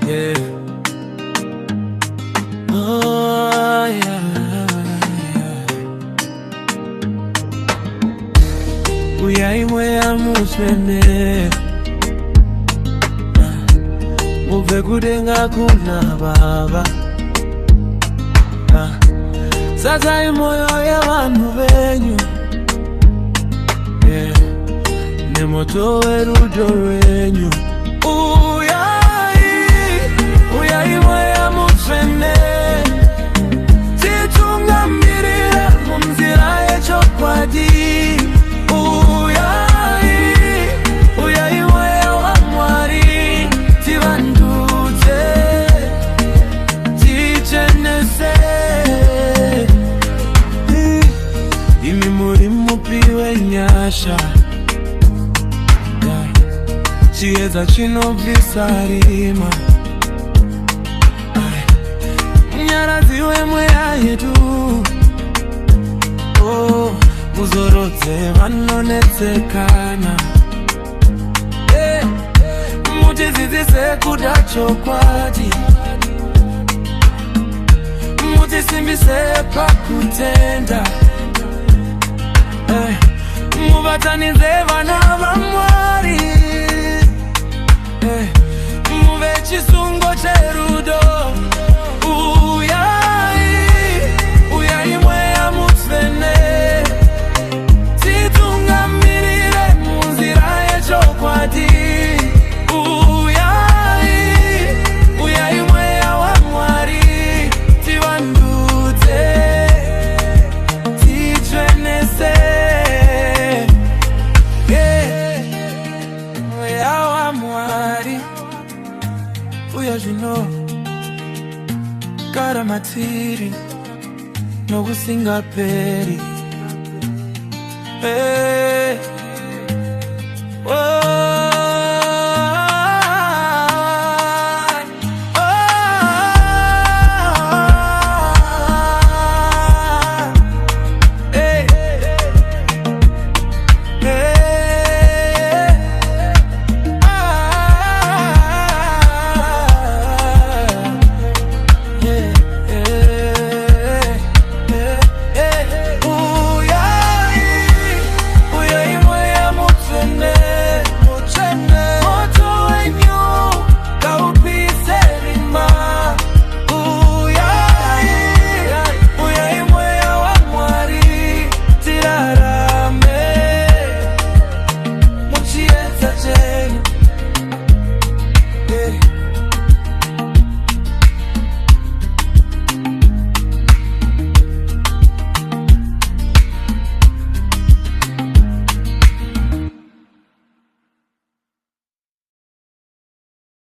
yeah. Oh yeah, yeah. Uyaimwe ya muswene muve kudenga kuna baba sasa imoyo ya vanhu venyu, yeah. Nemoto werudo rwenyu uyaimwe ya muswene titungamirira munzira yechokwadi. Uyaimwe ya wamwari tivandudze tichenese. Imi muri mupiwe nyasha chiedza chinobvisa rima nyaradziwe mweya yedu. Oh, muzorodze vanonetsekana, mutidzidzise kuda chokwadi, mutisimbise pakutenda, muvatanidze vana vaMwari, muve chisungo cherudo. Uyaimwe ya muswene titungamirire munzira yechokwadi. Uyaimwe ya wamwari tivandudze tichenese, ya wamwari uya zvino karamatiri nokusingaperi. Oh.